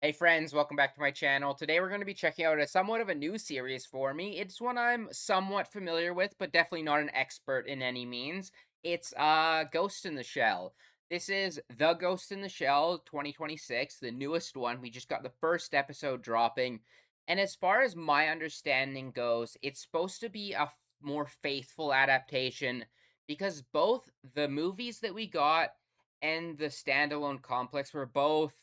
Hey friends, welcome back to my channel. Today we're going to be checking out a somewhat of a new series for me. It's one I'm somewhat familiar with, but definitely not an expert in any means. It's Ghost in the Shell. This is The Ghost in the Shell 2026, the newest one. We just got the first episode dropping. And as far as my understanding goes, it's supposed to be a more faithful adaptation because both the movies that we got and the standalone complex were both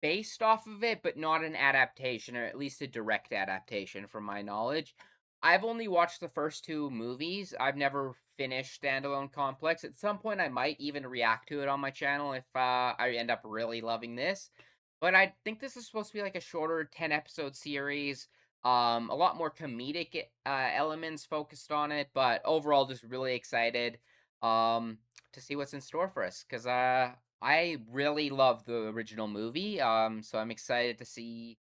based off of it, but not an adaptation, or at least a direct adaptation from my knowledge. I've only watched the first 2 movies. I've never finished Standalone Complex. At some point, I might even react to it on my channel if I end up really loving this. But I think this is supposed to be like a shorter 10-episode series. A lot more comedic elements focused on it, but overall, just really excited um, to see what's in store for us. Because I really love the original movie, so I'm excited to see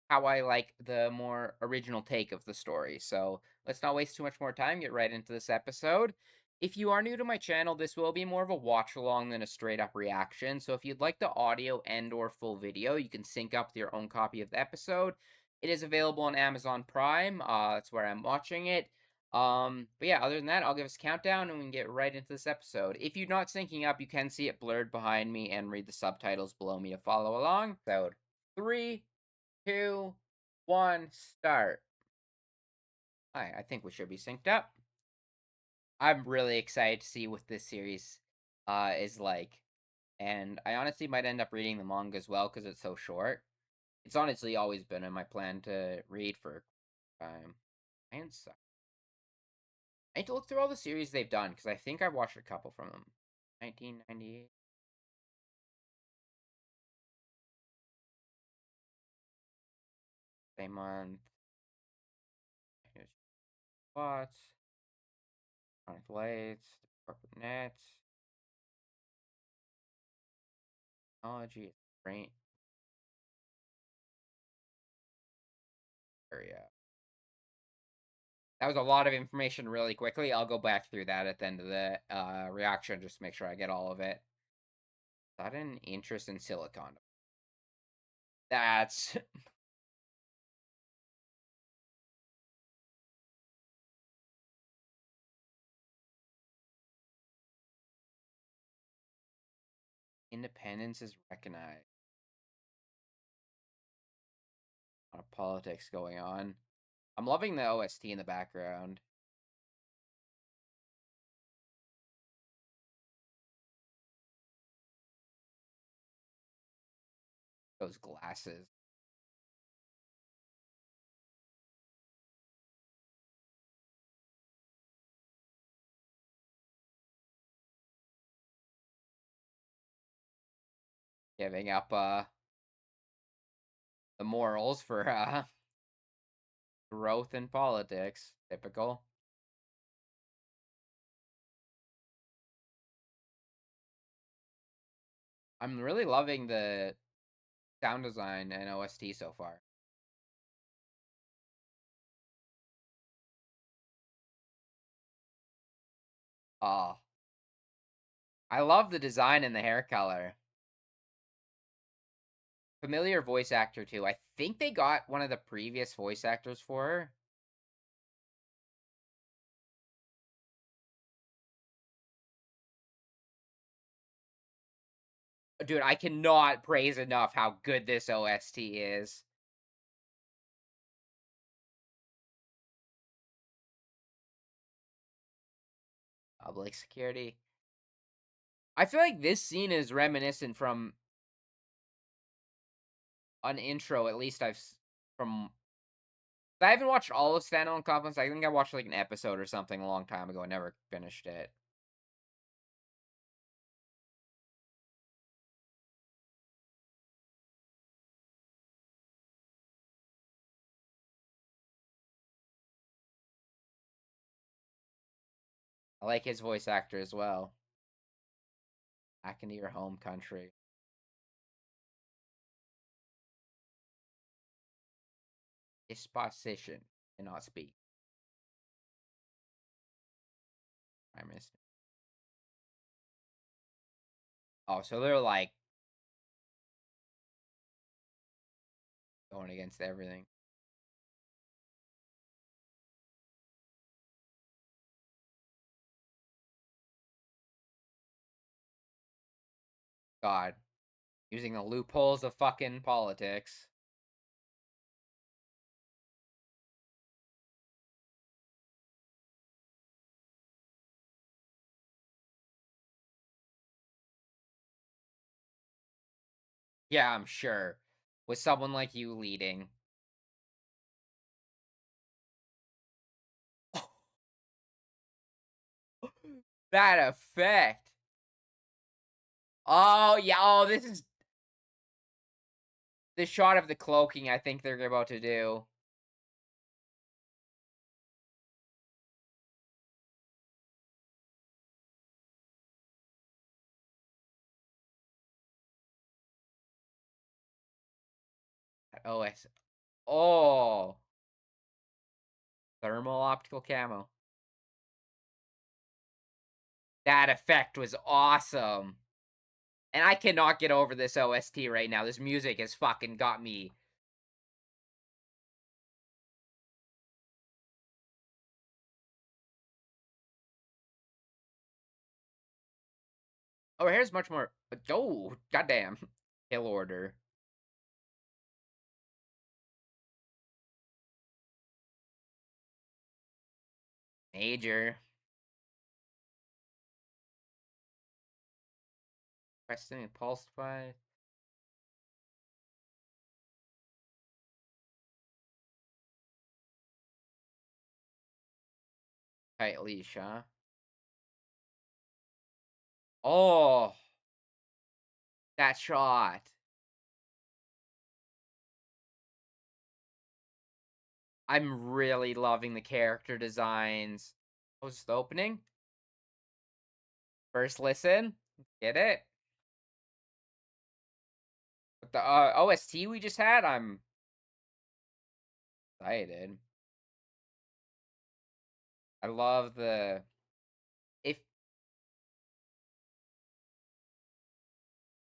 how I like the more original take of the story. So let's not waste too much more time, get right into this episode. If you are new to my channel, this will be more of a watch along than a straight up reaction. So if you'd like the audio and or full video, you can sync up with your own copy of the episode. It is available on Amazon Prime. That's where I'm watching it. But yeah, other than that, I'll give us a countdown and we can get right into this episode. If you're not syncing up, you can see it blurred behind me and read the subtitles below me to follow along. So 3, 2, 1, start. I think we should be synced up. I'm really excited to see what this series is like. And I honestly might end up reading the manga as well because it's so short. It's honestly always been in my plan to read for and so I need to look through all the series they've done because I think I've watched a couple from them. 1998. Same month. Here's Watts. Chronic Lights. Corporate Nets. Technology. Brain area. That was a lot of information really quickly. I'll go back through that at the end of the reaction just to make sure I get all of it. Sudden interest in silicon. That's independence is recognized. A lot of politics going on. I'm loving the OST in the background. Those glasses. Giving up the morals for growth in politics. Typical. I'm really loving the sound design and OST so far. Oh, I love the design and the hair color. Familiar voice actor too. I think they got one of the previous voice actors for her. Dude, I cannot praise enough how good this OST is. Public security. I feel like this scene is reminiscent from an intro, at least from. I haven't watched all of Standalone Complex. I think I watched like an episode or something a long time ago. I never finished it. I like his voice actor as well. Back into your home country. Disposition. Cannot speak. I missed it. Oh, so they're like going against everything. God, using the loopholes of fucking politics. Yeah, I'm sure. With someone like you leading. That effect. Oh, yeah. Oh, this is the shot of the cloaking I think they're about to do. OS. Oh, thermal optical camo. That effect was awesome. And I cannot get over this OST right now. This music has fucking got me. Oh, here's much more. Oh, goddamn. Kill order. Major. Questing impulse by. Tight leash, huh? Oh, that shot. I'm really loving the character designs. Oh, is this the opening? First listen. Get it? But the OST we just had, I'm excited. I love the if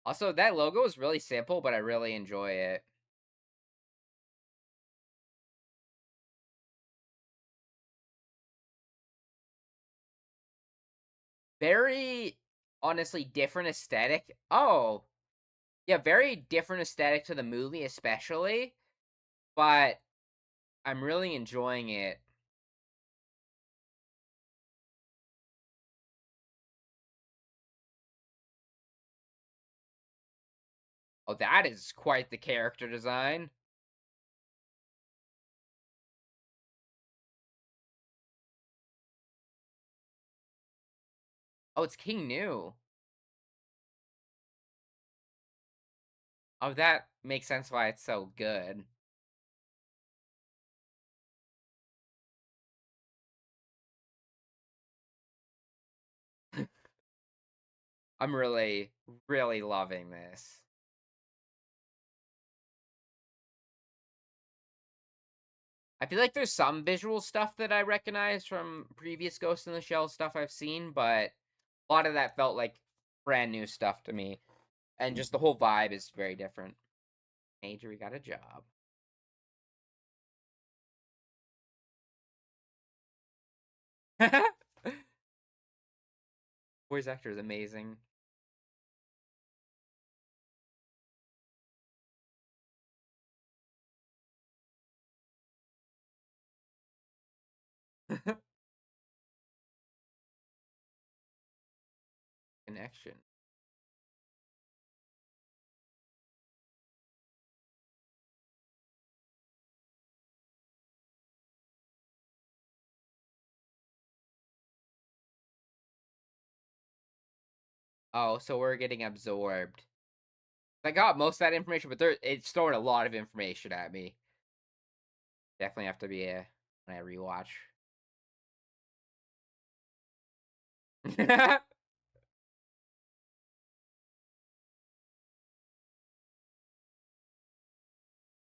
also that logo is really simple, but I really enjoy it. Very honestly different aesthetic. Oh, yeah, very different aesthetic to the movie, especially. But I'm really enjoying it. Oh, that is quite the character design. Oh, it's King New. Oh, that makes sense why it's so good. I'm really, really loving this. I feel like there's some visual stuff that I recognize from previous Ghost in the Shell stuff I've seen, but a lot of that felt like brand new stuff to me. And just the whole vibe is very different. Major, we got a job. Voice actor is amazing. Connection. Oh, so we're getting absorbed. I got most of that information, but it's throwing a lot of information at me. Definitely have to be a when I rewatch.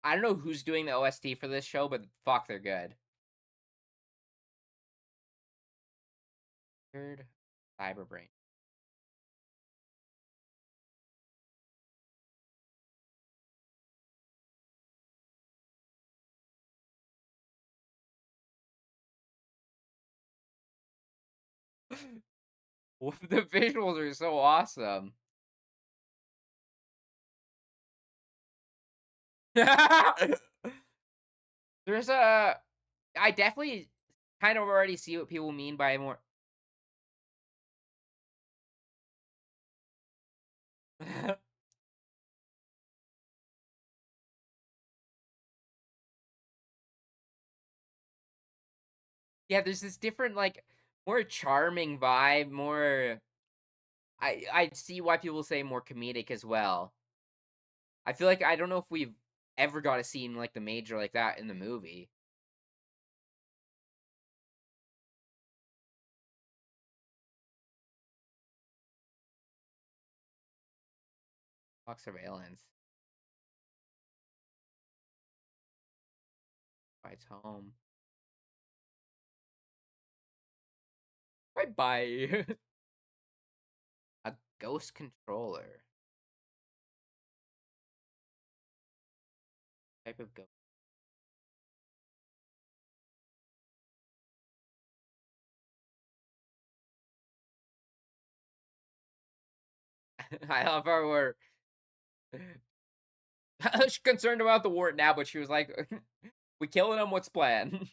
I don't know who's doing the OST for this show, but fuck, they're good. Third Cyberbrain. The visuals are so awesome. There's a I definitely kind of already see what people mean by more. Yeah, there's this different, like, more charming vibe, more I see why people say more comedic as well. I feel like I don't know if we've ever got a scene like the Major like that in the movie. Fuck surveillance. Fights home. Bye-bye. A ghost controller. Type of ghost. I love how we're she's concerned about the wart now, but she was like, "We killing him, what's plan?"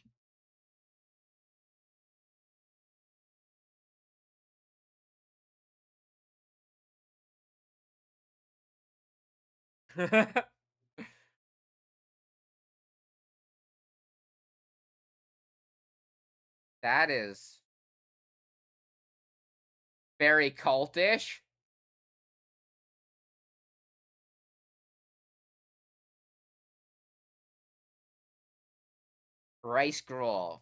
That is very cultish. Rice scroll.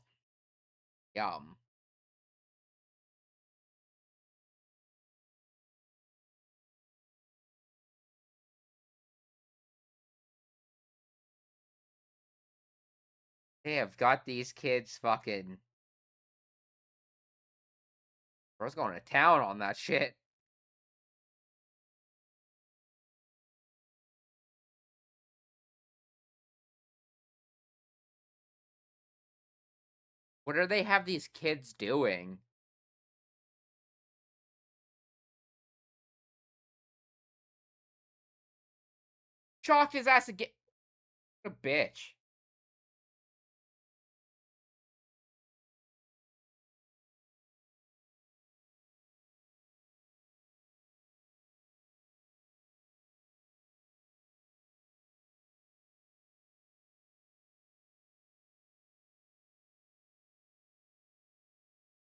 Yum. They have got these kids fucking bro's going to town on that shit. What do they have these kids doing? Chalked his ass again. What a bitch.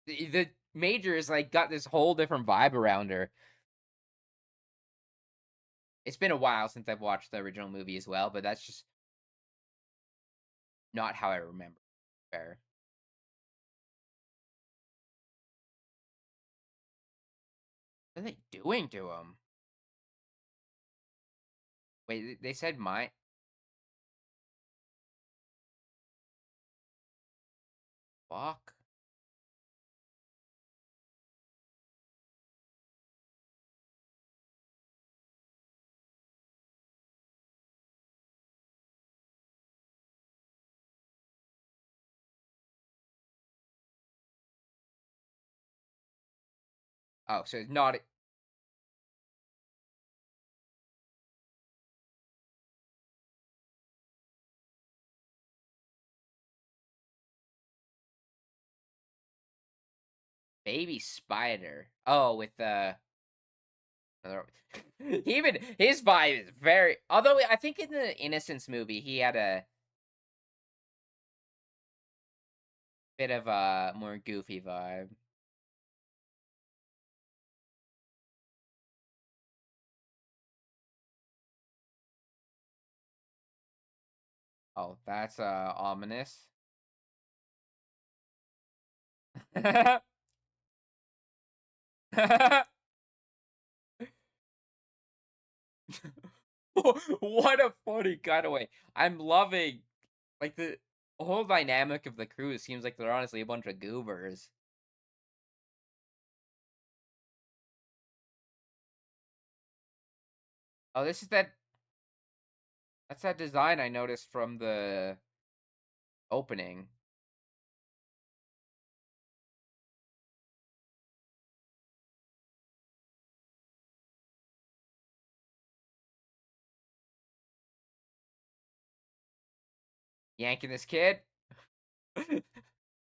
The Major is like got this whole different vibe around her. It's been a while since I've watched the original movie as well, but that's just not how I remember. Fair. What are they doing to him? Wait, they said my. Fuck. Oh, so it's not baby spider. Oh, with the. Even his vibe is very. Although I think in the Innocence movie he had a bit of a more goofy vibe. Oh, that's ominous. What a funny cutaway. I'm loving like the whole dynamic of the crew seems like they're honestly a bunch of goobers. Oh, this is that's that design I noticed from the opening. Yanking this kid.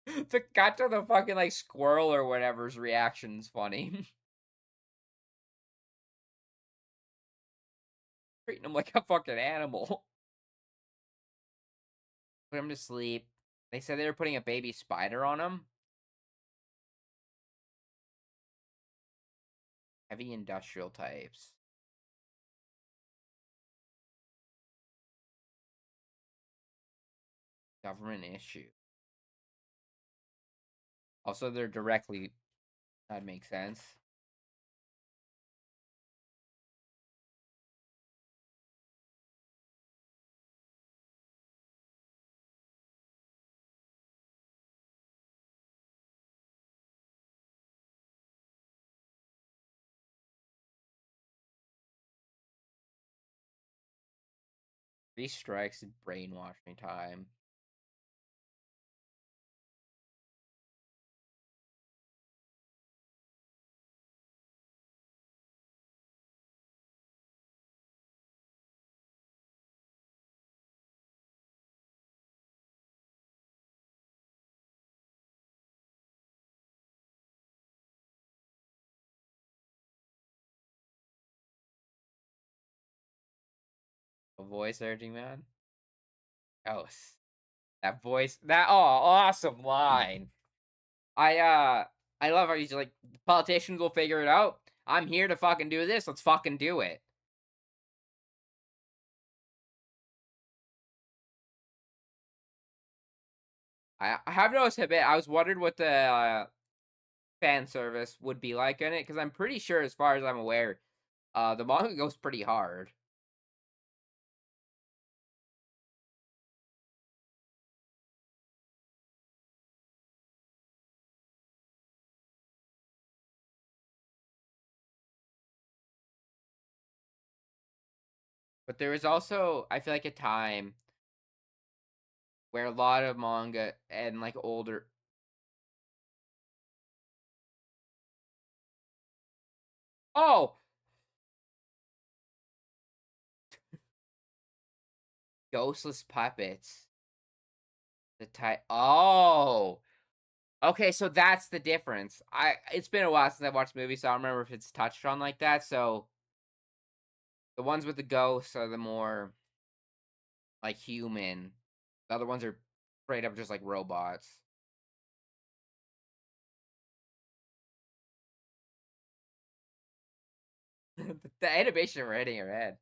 The got to the fucking like squirrel or whatever's reaction's funny. Treating him like a fucking animal. Put him to sleep. They said they were putting a baby spider on him. Heavy industrial types. Government issue. Also, they're directly. That makes sense. Three strikes and brainwash me time. A voice urging man. Oh, that voice. That awesome line. I uh I love how he's like politicians will figure it out. I'm here to fucking do this. Let's fucking do it. I have noticed a bit. I was wondering what the fan service would be like in it because I'm pretty sure, as far as I'm aware, the manga goes pretty hard. But there was also, I feel like, a time where a lot of manga and like older. Oh, ghostless puppets. The type. Oh, okay. So that's the difference. It's been a while since I watched movies, so I don't remember if it's touched on like that. So the ones with the ghosts are the more like human. The other ones are straight up just like robots. The animation of hitting her head.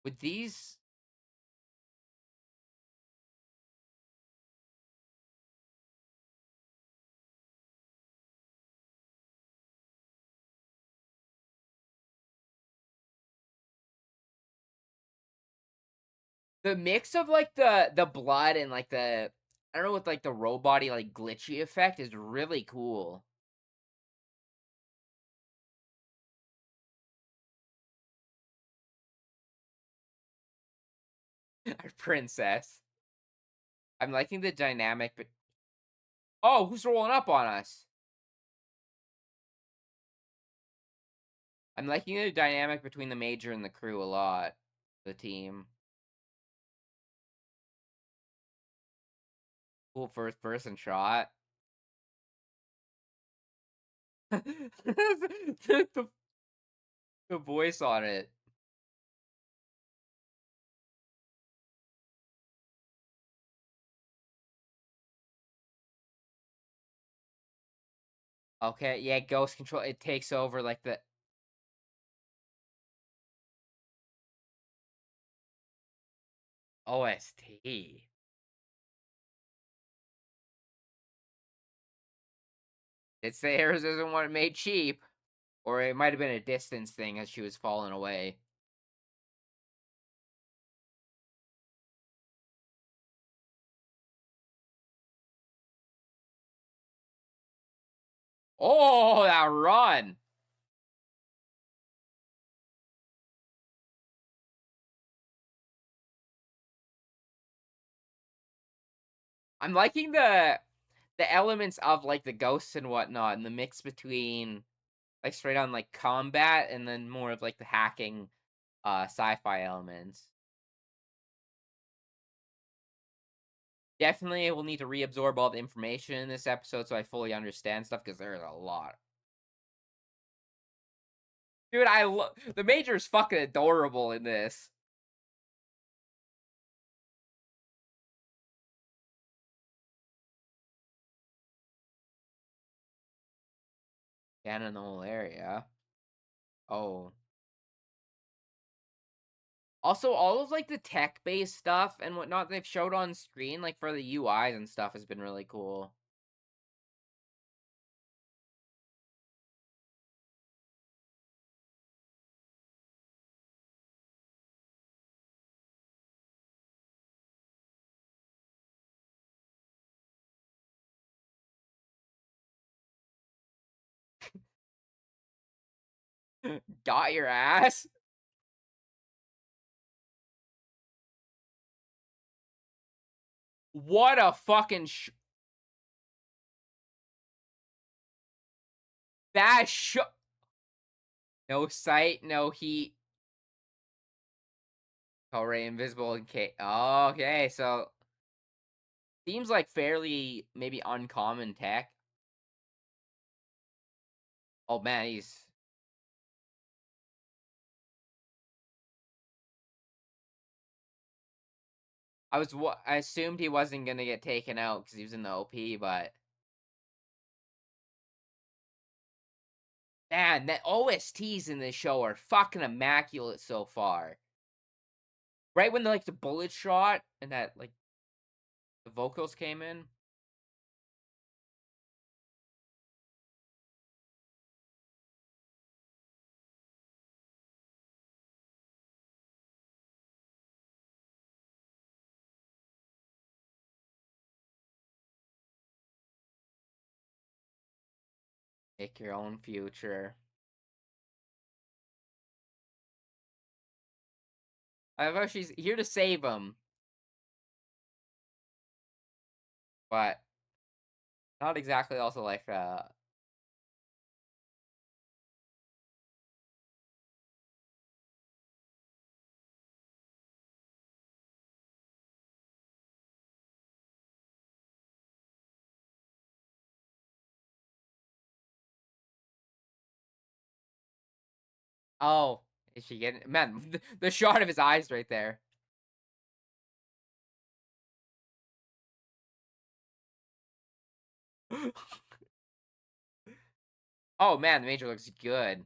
With these, the mix of like the blood and like the I don't know what like the robot like glitchy effect is really cool. Our princess. I'm liking the dynamic, but oh, who's rolling up on us? I'm liking the dynamic between the major and the crew a lot. The team. Cool first person shot. the, the voice on it. Okay, yeah, ghost control. It takes over like the OST. It Sayers isn't what it made cheap, or it might have been a distance thing as she was falling away. Oh, that run! I'm liking the the elements of, like, the ghosts and whatnot, and the mix between, like, straight on, like, combat and then more of, like, the hacking, sci-fi elements. Definitely, will need to reabsorb all the information in this episode so I fully understand stuff because there's a lot. Dude, I love the Major is fucking adorable in this. And in the whole area. Oh. Also, all of, like, the tech-based stuff and whatnot they've showed on screen, like, for the UIs and stuff has been really cool. Got your ass? What a fucking that no sight, no heat. Oh, ray invisible in case. Oh, okay, so seems like fairly maybe uncommon tech. Oh man, he's. I assumed he wasn't gonna get taken out because he was in the OP, but man, the OSTs in this show are fucking immaculate so far. Right when like the bullet shot and that like the vocals came in. Make your own future. I love how she's here to save him, but not exactly also like oh, is she getting man, the shot of his eyes right there. Oh man, the Major looks good.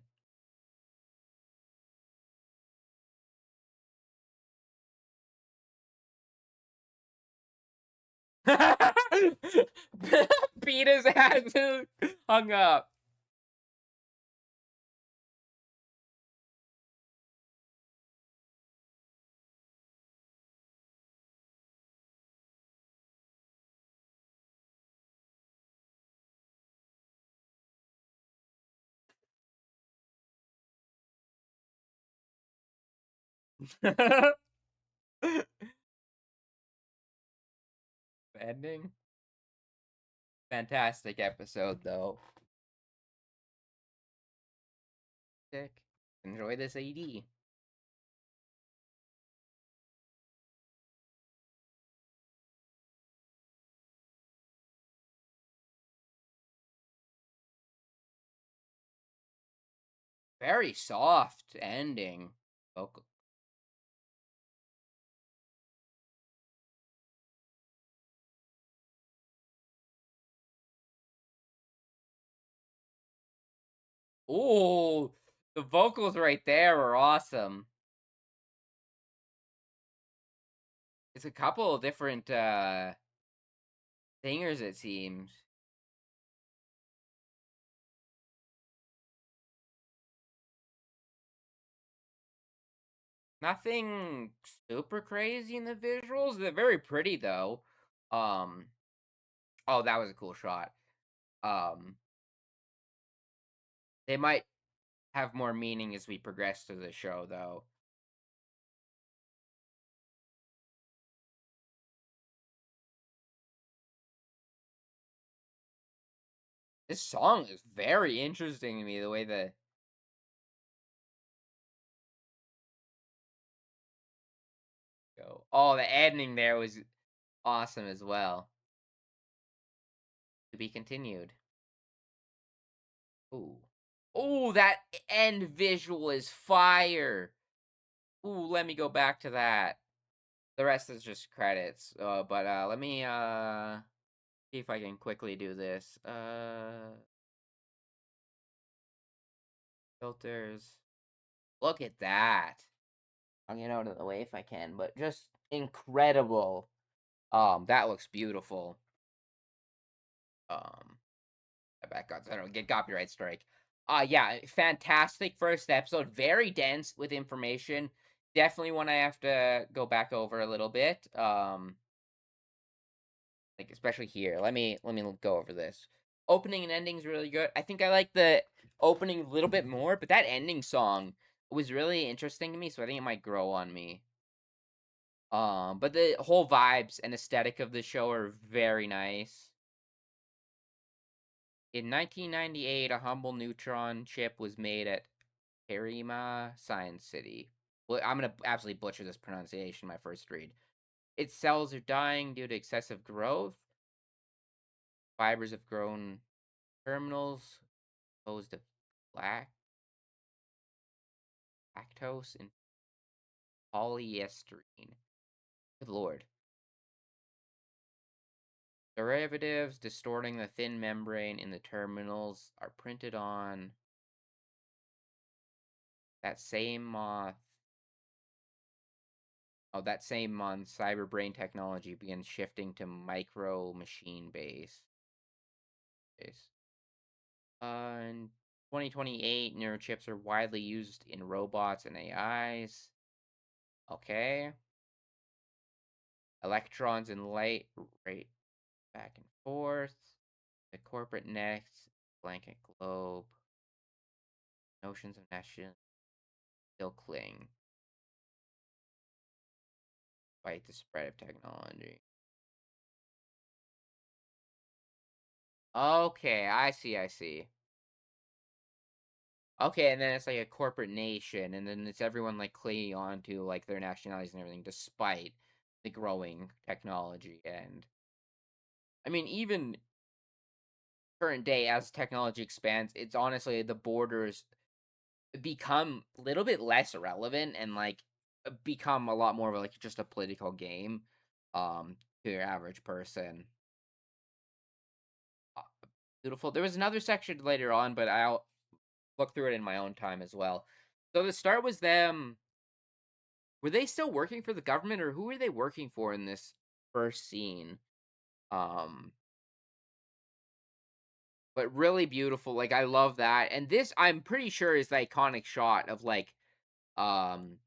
Beat his ass, dude. Hung up. Ending. Fantastic episode though. Sick. Enjoy this AD. Very soft ending. Vocal. Ooh, the vocals right there are awesome. It's a couple of different singers it seems. Nothing super crazy in the visuals. They're very pretty though. Um oh, that was a cool shot. Um they might have more meaning as we progress through the show though. This song is very interesting to me, the way the go. Oh, the ending there was awesome as well. To be continued. Ooh. Ooh, that end visual is fire. Ooh, let me go back to that. The rest is just credits. But let me see if I can quickly do this. Filters. Look at that. I'll get out of the way if I can, but just incredible. That looks beautiful. I back up so I don't get copyright strike. Yeah, fantastic first episode. Very dense with information. Definitely one I have to go back over a little bit. Like especially here. Let me go over this. Opening and ending is really good. I think I like the opening a little bit more, but that ending song was really interesting to me, so I think it might grow on me. But the whole vibes and aesthetic of the show are very nice. In 1998, a humble neutron chip was made at Harima Science City. Well, I'm gonna absolutely butcher this pronunciation. My first read. Its cells are dying due to excessive growth. Fibers have grown terminals composed of lactose and polyestrine. Good lord. Derivatives distorting the thin membrane in the terminals are printed on that same moth. Oh, that same month, cyberbrain technology begins shifting to micro machine base. In 2028, neurochips are widely used in robots and AIs. Okay. Electrons and light rate back and forth. The corporate next, blanket globe. Notions of national still cling, despite the spread of technology. Okay, I see. Okay, and then it's like a corporate nation, and then it's everyone like clinging on to like their nationalities and everything, despite the growing technology. And I mean, even current day, as technology expands, it's honestly the borders become a little bit less relevant and like become a lot more of like just a political game, to your average person. Uh, Beautiful. There was another section later on, but I'll look through it in my own time as well. So the start was them. Were they still working for the government, or who were they working for in this first scene? Um, but really beautiful. Like I love that. And this I'm pretty sure is the iconic shot of like um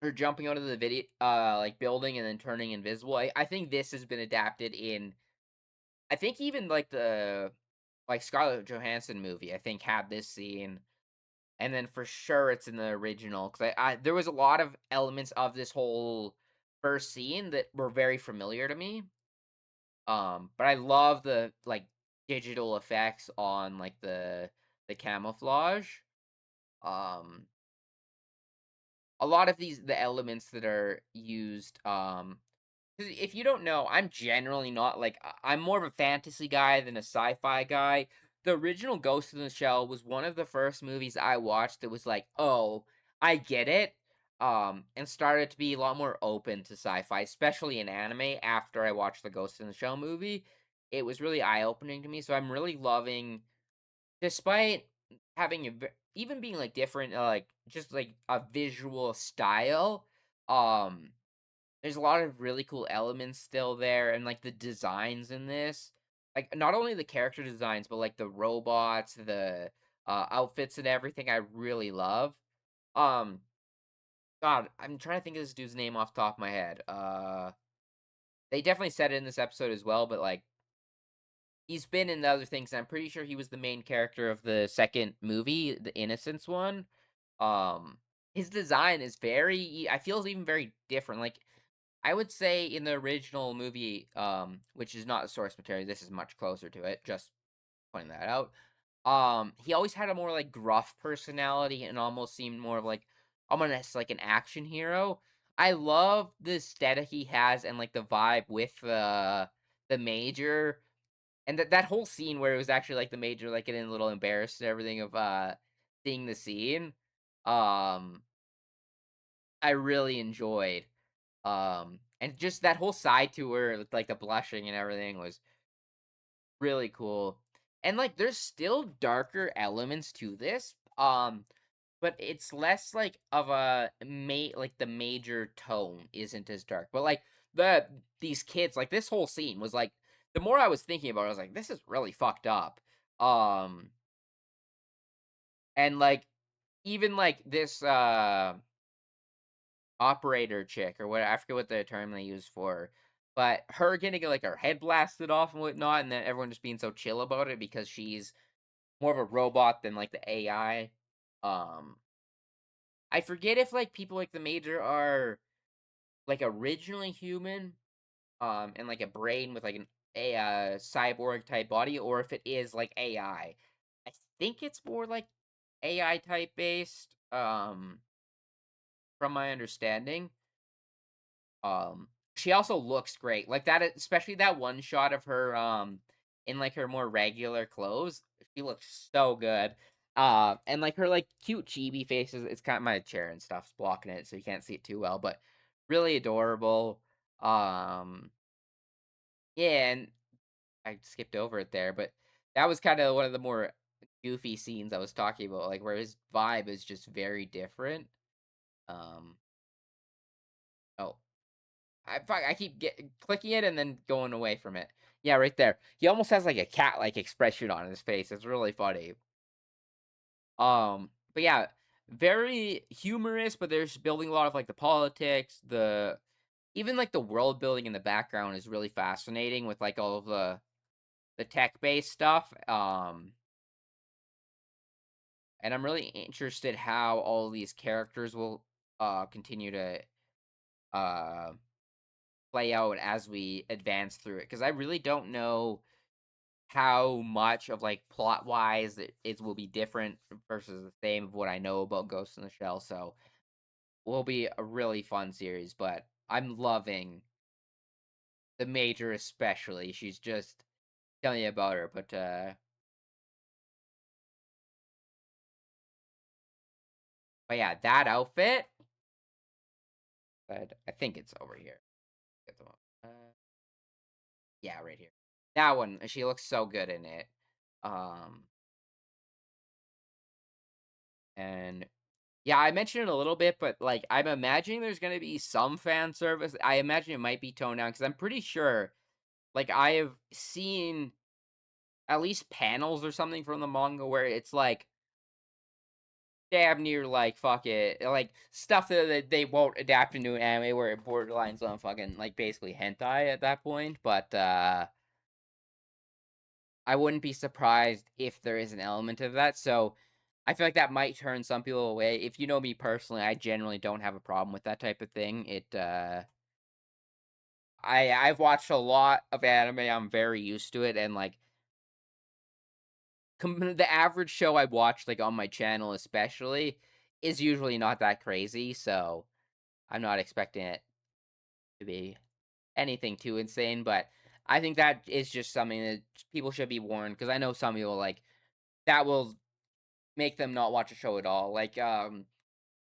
her jumping out of the video like building and then turning invisible. I think this has been adapted in I think even like the like Scarlett Johansson movie, I think had this scene. And then for sure it's in the original because I there was a lot of elements of this whole first scene that were very familiar to me. But I love the like digital effects on like the camouflage. Um, a lot of the elements that are used 'cause if you don't know, I'm generally not like I'm more of a fantasy guy than a sci-fi guy. The original Ghost in the Shell was one of the first movies I watched that was like, "Oh, I get it." And started to be a lot more open to sci-fi, especially in anime after I watched the Ghost in the Shell movie. It was really eye-opening to me, so I'm really loving despite having even being like different like just like a visual style. Um there's a lot of really cool elements still there, and, like, the designs in this, like, not only the character designs, but, like, the robots, the, outfits and everything I really love. Um, God, I'm trying to think of this dude's name off the top of my head. They definitely said it in this episode as well, but, like, he's been in the other things, and I'm pretty sure he was the main character of the second movie, the Innocence one. Um, his design is very I feel is even very different, like, I would say in the original movie, which is not the source material, this is much closer to it, just pointing that out. He always had a more, like, gruff personality and almost seemed more of, like, almost like an action hero. I love the aesthetic he has and, like, the vibe with the Major, and that whole scene where it was actually, like, the Major, like, getting a little embarrassed and everything of, seeing the scene, um, I really enjoyed. And just that whole side to her with, like, the blushing and everything was really cool. And, like, there's still darker elements to this, but it's less, like, of a like, the Major tone isn't as dark, but, like, the these kids, like, this whole scene was, like, the more I was thinking about it, I was like, "This is really fucked up." Um, and, like, even, like, this, operator chick or what, I forget what the term they use for her, but her getting, like, her head blasted off and whatnot, and then everyone just being so chill about it because she's more of a robot than, like, the AI. Um, I forget if, like, people like the Major are, like, originally human, and, like, a brain with, like, cyborg type body, or if it is, like, AI. I think it's more, like, AI type based, from my understanding. She also looks great. Like that, especially that one shot of her in like her more regular clothes. She looks so good. And like her like cute chibi faces, it's kind of my chair and stuff's blocking it, so you can't see it too well, but really adorable. Um yeah, and I skipped over it there, but that was kind of one of the more goofy scenes I was talking about, like where his vibe is just very different. Um oh, I keep clicking it and then going away from it. Yeah, right there. He almost has like a cat-like expression on his face. It's really funny. But yeah, very humorous, but there's building a lot of like the politics, the even like the world building in the background is really fascinating with like all of the tech-based stuff. And I'm really interested how all of these characters will continue to uh play out as we advance through it because I really don't know how much of like plot wise it will be different versus the same of what I know about Ghost in the Shell. So will be a really fun series, but I'm loving the Major especially. She's just telling you about her, but yeah, that outfit. But I think it's over here. Get the one. Yeah, right here. That one. She looks so good in it. Um, and yeah, I mentioned it a little bit, but, like, I'm imagining there's gonna be some fan service. I imagine it might be toned down because 'cause I'm pretty sure, like, I have seen at least panels or something from the manga where it's, like, damn near, like, fuck it, like, stuff that they won't adapt into an anime where it borderlines on fucking, like, basically hentai at that point, but, I wouldn't be surprised if there is an element of that, so I feel like that might turn some people away. If you know me personally, I generally don't have a problem with that type of thing. I've watched a lot of anime, I'm very used to it, and, like, the average show I watch, like, on my channel especially, is usually not that crazy, so I'm not expecting it to be anything too insane, but I think that is just something that people should be warned because I know some people, like, that will make them not watch a show at all. Like,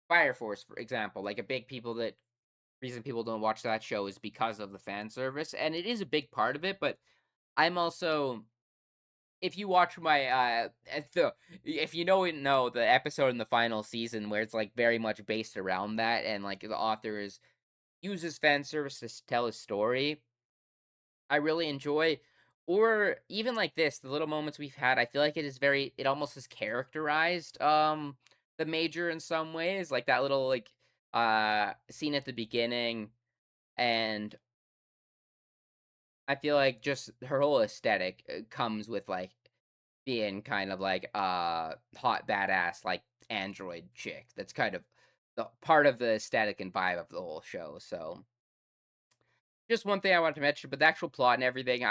Fire Force, for example, like a big people that reason people don't watch that show is because of the fan service, and it is a big part of it. But I'm also, if you watch my, if you know the episode in the final season where it's like very much based around that, and like the author is uses fan service to tell a story. I really enjoy, or even like this, the little moments we've had, I feel like it almost is characterized, the Major in some ways, like that little, like, scene at the beginning, and I feel like just her whole aesthetic, comes with, like, being kind of like, hot badass, like, android chick, that's kind of the part of the aesthetic and vibe of the whole show, so just one thing I wanted to mention, but the actual plot and everything,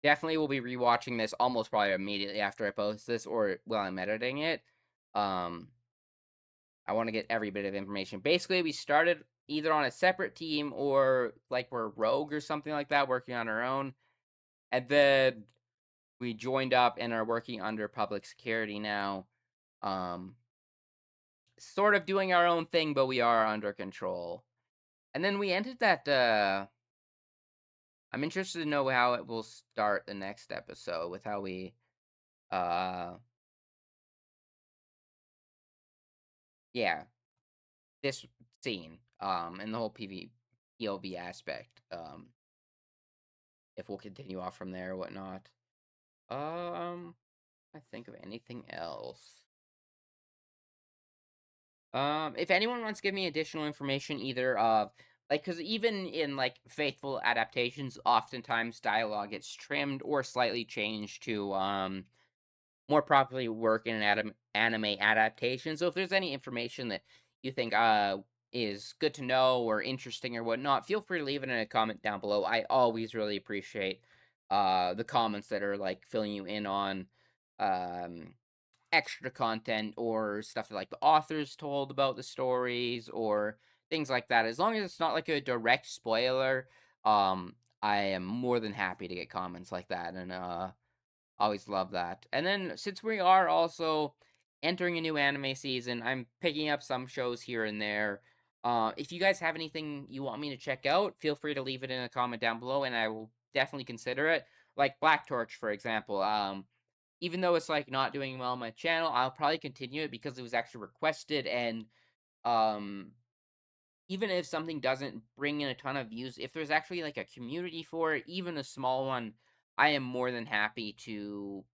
Definitely will be rewatching this almost probably immediately after I post this or while I'm editing it. Um, I want to get every bit of information. Basically, we started either on a separate team or like we're rogue or something like that, working on our own. And then we joined up and are working under public security now. Um, Sort of doing our own thing, but we are under control. And then we ended that. I'm interested to know how it will start the next episode with how we, uh, yeah, this scene, and the whole POV aspect. If we'll continue off from there or whatnot. Um, I think of anything else. If anyone wants to give me additional information, either of like, because even in like faithful adaptations, oftentimes dialogue gets trimmed or slightly changed to more properly work in an anime adaptation. So if there's any information that you think is good to know or interesting or whatnot, feel free to leave it in a comment down below. I always really appreciate the comments that are like filling you in on um extra content or stuff that, like, the authors told about the stories or things like that. As long as it's not like a direct spoiler, I am more than happy to get comments like that, and always love that. And then since we are also entering a new anime season, I'm picking up some shows here and there. If you guys have anything you want me to check out, feel free to leave it in a comment down below, and I will definitely consider it. Like Black Torch, for example. Even though it's like not doing well on my channel, I'll probably continue it because it was actually requested and um even if something doesn't bring in a ton of views, if there's actually like a community for it, even a small one, I am more than happy to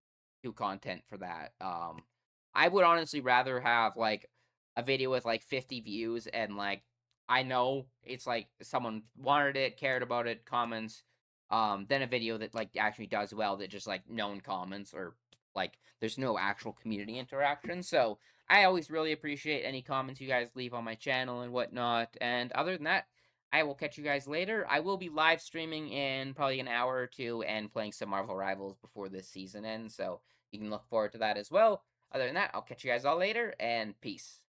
do content for that. I would honestly rather have like a video with like 50 views and like I know it's like someone wanted it, cared about it, comments, than a video that like actually does well that just like no one comments or like there's no actual community interaction. So I always really appreciate any comments you guys leave on my channel and whatnot. And other than that, I will catch you guys later. I will be live streaming in probably an hour or two and playing some Marvel Rivals before this season ends. So you can look forward to that as well. Other than that, I'll catch you guys all later and peace.